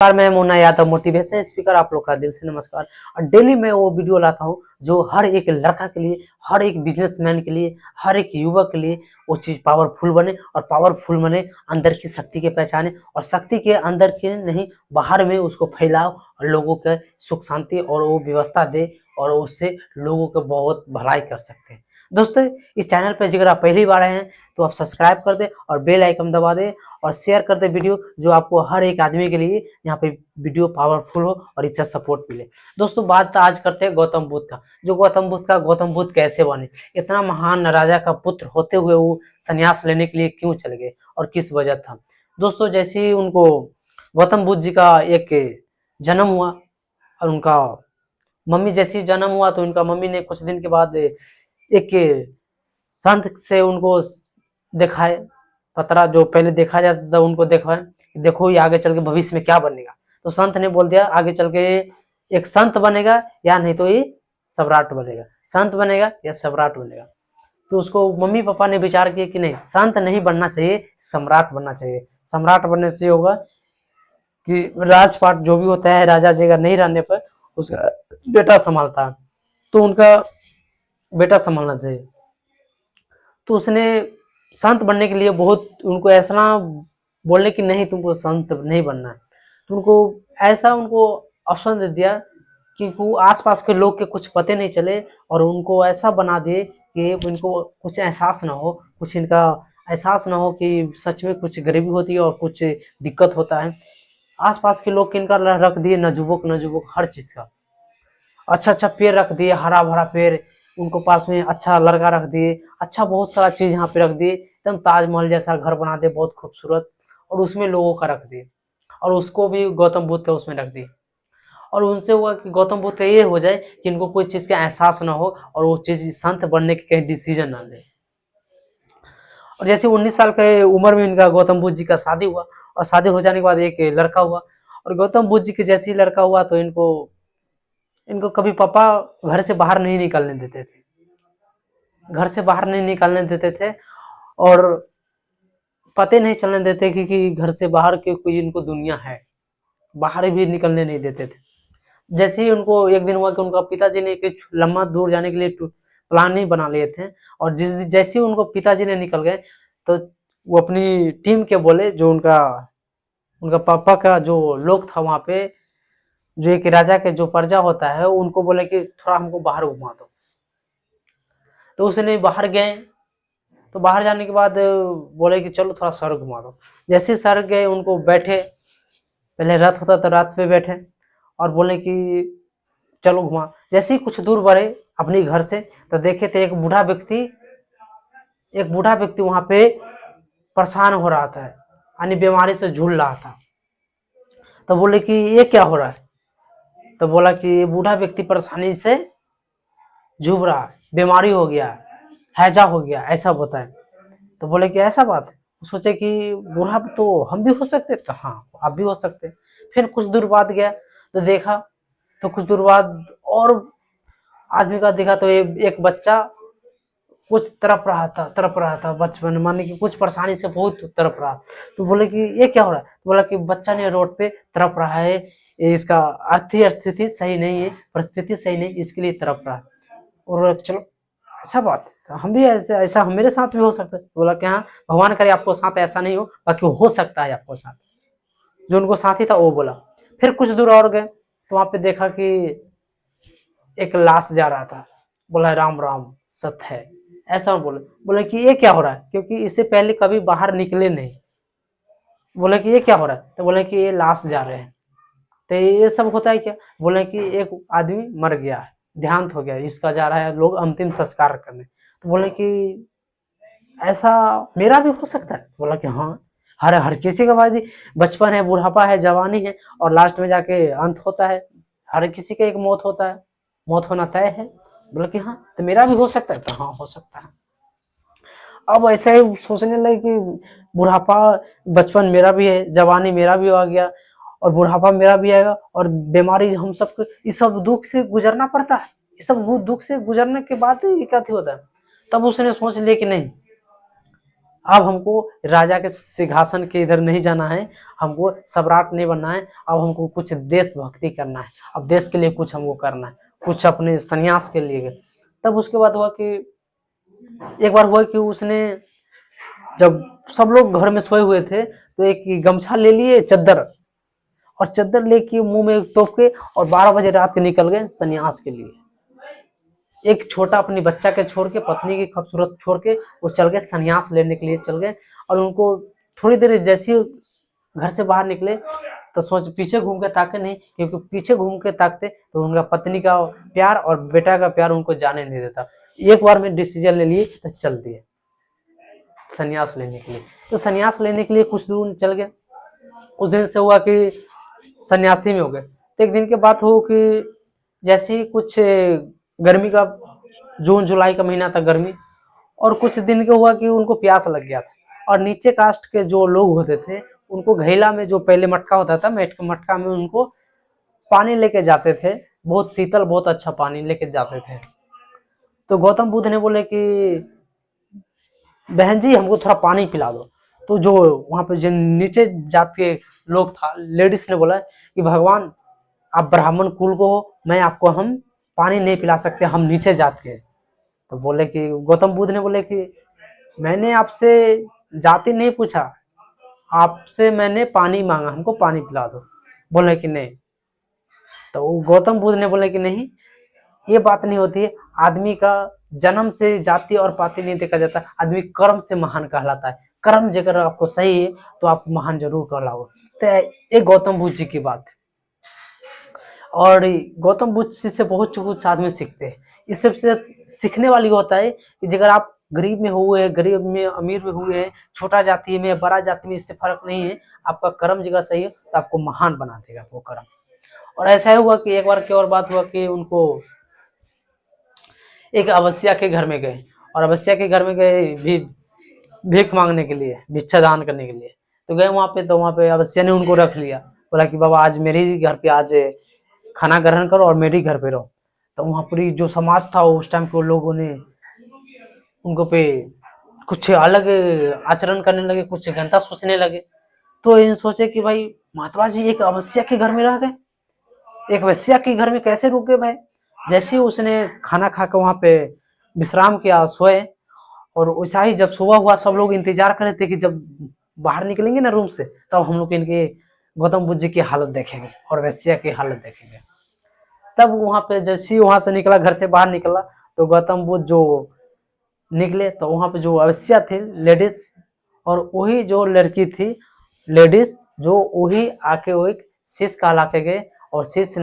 मैं Munna Yadav motivation speaker आप लोग का दिल से नमस्कार। और डेली मैं वो वीडियो लाता हूँ जो हर एक लड़का के लिए, हर एक बिजनेसमैन के लिए, हर एक युवक के लिए वो चीज़ पावरफुल बने और पावरफुल बने अंदर की शक्ति के पहचाने और शक्ति के अंदर के नहीं बाहर में उसको फैलाओ और लोगों के सुख शांति और वो व्यवस्था दे और उससे लोगों को बहुत भलाई कर सकते हैं। दोस्तों इस चैनल पर अगर आप पहली बार आए हैं तो आप सब्सक्राइब कर दें और बेल आइकन दबा दें और शेयर कर दे वीडियो, जो आपको हर एक आदमी के लिए यहाँ पे वीडियो पावरफुल हो और इससे सपोर्ट मिले। दोस्तों बात आज करते हैं गौतम बुद्ध का। जो गौतम बुद्ध कैसे बने, इतना महान राजा का पुत्र होते हुए वो संन्यास लेने के लिए क्यों चले गए और किस वजह था। दोस्तों जैसे ही उनको गौतम बुद्ध जी का एक जन्म हुआ और उनका मम्मी जैसे ही जन्म हुआ तो उनका मम्मी ने कुछ दिन के बाद एक संत से उनको दिखाए पतरा, जो पहले देखा जाता था उनको देखा देखो ये आगे चल के भविष्य में क्या बनेगा। तो संत ने बोल दिया आगे चल के एक संत बनेगा या नहीं तो ये सम्राट बनेगा, संत बनेगा या सम्राट बनेगा। तो उसको मम्मी पापा ने विचार किया कि नहीं, संत नहीं बनना चाहिए, सम्राट बनना चाहिए। सम्राट बनने से होगा कि राजपाट जो भी होता है राजा जी का नहीं रहने पर उसका बेटा संभालता है, तो उनका बेटा संभालना चाहिए। तो उसने संत बनने के लिए बहुत उनको ऐसा बोलने की नहीं तुमको संत नहीं बनना है, तो उनको ऐसा उनको ऑप्शन दे दिया कि वो आसपास के लोग के कुछ पते नहीं चले और उनको ऐसा बना दिए कि उनको कुछ एहसास ना हो, कुछ इनका एहसास ना हो कि सच में कुछ गरीबी होती है और कुछ दिक्कत होता है। आसपास के लोग इनका रख दिए नजुबुक हर चीज का अच्छा पेड़ रख दिए, हरा भरा पेड़ उनको पास में, अच्छा लड़का रख दिए, अच्छा बहुत सारा चीज यहाँ पे रख दिए, एकदम ताजमहल जैसा घर बना दे बहुत खूबसूरत, और उसमें लोगों का रख दिए और उसको भी गौतम बुद्ध का उसमें रख दिए। और उनसे हुआ कि गौतम बुद्ध का ये हो जाए कि इनको कोई चीज का एहसास ना हो और वो चीज संत बनने के कहीं डिसीजन ना ले। और जैसे 19 साल के उम्र में इनका गौतम बुद्ध जी का शादी हुआ और शादी हो जाने के बाद एक लड़का हुआ। और गौतम बुद्ध जी के जैसे ही लड़का हुआ तो इनको इनको कभी पापा घर से बाहर नहीं निकलने देते थे, घर से बाहर नहीं निकलने देते थे और पते नहीं चलने देते कि घर से बाहर की कोई इनको दुनिया है, बाहर भी निकलने नहीं देते थे। जैसे ही उनको एक दिन हुआ कि उनका पिताजी ने कुछ लंबा दूर जाने के लिए प्लान ही बना लिए थे और जैसे ही उनको पिताजी ने निकल गए तो वो अपनी टीम के बोले, जो उनका उनका पापा का जो लोग था वहां पे, जो एक राजा के जो प्रजा होता है उनको बोले कि थोड़ा हमको बाहर घुमा दो। तो उसने बाहर गए, तो बाहर जाने के बाद बोले कि चलो थोड़ा शहर घुमा दो। जैसे शहर गए उनको बैठे, पहले रथ होता तो रथ पे बैठे और बोले कि चलो घुमा। जैसे ही कुछ दूर बढ़े अपने घर से तो देखे थे एक बूढ़ा व्यक्ति वहां पे परेशान हो रहा था, यानी बीमारी से झूल रहा था। तो बोले कि ये क्या हो रहा है, तो बोला कि ये बूढ़ा व्यक्ति परेशानी से जूझ रहा है, बीमारी हो गया, हैजा हो गया, ऐसा बताए। तो बोले कि ऐसा बात है। सोचे कि बूढ़ा तो हम भी हो सकते, तो हाँ आप भी हो सकते। फिर कुछ दूर बाद गया तो देखा, तो कुछ दूर बाद और आदमी का देखा तो एक बच्चा कुछ तड़प रहा था बचपन माने कि कुछ परेशानी से बहुत तड़प रहा। तो बोले कि ये क्या हो रहा है, तो बोला कि बच्चा ने रोड पे तड़प रहा है, इसका आर्थिक स्थिति सही नहीं है, परिस्थिति सही नहीं, इसके लिए तड़प रहा है। और चलो ऐसा बात है, हम भी ऐसा ऐसा मेरे साथ भी हो सकता है। बोला कि हाँ भगवान करे आपको साथ ऐसा नहीं हो, बाकी हो सकता है आपको साथ। जो उनको साथी था वो बोला। फिर कुछ दूर और गए तो वहां पे देखा कि एक लाश जा रहा था। बोला राम राम सत्य है, ऐसा बोले। बोले कि ये क्या हो रहा है, क्योंकि इससे पहले कभी बाहर निकले नहीं। बोले कि ये क्या हो रहा है, तो बोले कि ये लाश जा रहे हैं। तो ये सब होता है क्या, बोले कि एक आदमी मर गया है, देहांत हो गया, इसका जा रहा है लोग अंतिम संस्कार करने। तो बोले कि ऐसा मेरा भी हो सकता है। बोला कि हाँ हर हर किसी का बाद बचपन है, बुढ़ापा है, जवानी है और लास्ट में जाके अंत होता है। हर किसी का एक मौत होता है, मौत होना तय है। बोला कि हाँ तो मेरा भी हो सकता है, तो हाँ हो सकता है। अब ऐसे ही सोचने लगे कि बुढ़ापा, बचपन मेरा भी है, जवानी मेरा भी आ गया और बुढ़ापा मेरा भी आएगा और बीमारी हम सबको, इस सब दुख से गुजरना पड़ता है। इस सब दुख से गुजरने के बाद ही क्या होता है। तब उसने सोच लिया कि नहीं, अब हमको राजा के सिंहासन के इधर नहीं जाना है, हमको सम्राट नहीं बनना है, अब हमको कुछ देशभक्ति करना है, अब देश के लिए कुछ हमको करना है, कुछ अपने संन्यास के लिए। तब उसके बाद हुआ कि एक बार हुआ कि उसने, जब सब लोग घर में सोए हुए थे, तो एक गमछा ले लिए, चद्दर, और चद्दर लेके मुंह में तोप के, और 12 बजे रात के निकल गए संन्यास के लिए। एक छोटा अपनी बच्चा के छोड़ के, पत्नी की खूबसूरत छोड़ के वो चल गए संन्यास लेने के लिए चल गए। और उनको थोड़ी देर जैसे ही घर से बाहर निकले तो सोच पीछे घूम के ताके नहीं, क्योंकि पीछे घूम के ताकते तो उनका पत्नी का प्यार और बेटा का प्यार उनको जाने नहीं देता। एक बार में डिसीजन ले लिए तो चल दिए संन्यास लेने के लिए। तो संन्यास लेने के लिए कुछ दूर चल गए। उस दिन से हुआ कि सन्यासी में हो गए। तो एक दिन के बाद हो कि जैसे ही कुछ गर्मी का, जून जुलाई का महीना था गर्मी, और कुछ दिन के हुआ कि उनको प्यास लग गया था। और नीचे कास्ट के जो लोग होते थे उनको घैला में, जो पहले मटका होता था, मटका में उनको पानी लेके जाते थे, बहुत शीतल बहुत अच्छा पानी लेके जाते थे। तो गौतम बुद्ध ने बोले कि बहन जी हमको थोड़ा पानी पिला दो। तो जो वहां पे जो नीचे जात के लोग था, लेडीज ने बोला कि भगवान आप ब्राह्मण कुल को हो, मैं आपको हम पानी नहीं पिला सकते, हम नीचे जात के। तो बोले कि गौतम बुद्ध ने बोले कि मैंने आपसे जाति नहीं पूछा, आपसे मैंने पानी मांगा, हमको पानी पिला दो। बोले कि नहीं। तो गौतम बुद्ध ने बोले कि नहीं, ये बात नहीं होती है, आदमी का जन्म से जाति और पाति नहीं देखा जाता, आदमी कर्म से महान कहलाता है। कर्म जगह आपको सही है तो आप महान जरूर कहलाओ। तो ये गौतम बुद्ध जी की बात है। और गौतम बुद्ध जी से बहुत कुछ आदमी सीखते हैं। इस सबसे सीखने वाली होता है कि अगर आप गरीब में हुए, गरीब में अमीर में हुए, छोटा जाति में बड़ा जाति में, इससे फर्क नहीं है, आपका कर्म जगह सही है तो आपको महान बना देगा वो कर्म। और ऐसा हुआ कि एक बार की और बात हुआ कि उनको एक अवस्या के घर में गए, और अवस्या के घर में गए भी भीख मांगने के लिए, भिक्षा दान करने के लिए। तो गए वहां पे, तो वहां पे अवस्या ने उनको रख लिया, बोला कि बाबा आज मेरे ही घर पे आज खाना ग्रहण करो और मेरे ही घर पे रहो। तो वहां पर जो समाज था उस टाइम के लोगों ने उनको पे कुछ अलग आचरण करने लगे, कुछ गंदा सोचने लगे। तो इन सोचे कि भाई महात्मा जी एक अवस्या के घर में रह गए, एक वैश्या के घर में कैसे रुक गए भाई। जैसे ही उसने खाना खा के वहां पे विश्राम किया, सोए, और वैसा ही जब सुबह हुआ सब लोग इंतजार कर रहे थे कि जब बाहर निकलेंगे ना रूम से, तब हम लोग इनके गौतम बुद्ध जी की हालत देखेंगे और वैश्या की हालत देखेंगे। तब वहां पे जैसे ही वहां से निकला, घर से बाहर निकला, तो गौतम बुद्ध जो निकले तो वहां पे जो वैश्या थी लेडीज, और वही जो लड़की थी लेडीज, जो वही आके वो एक शीश कहला के गए, और शीश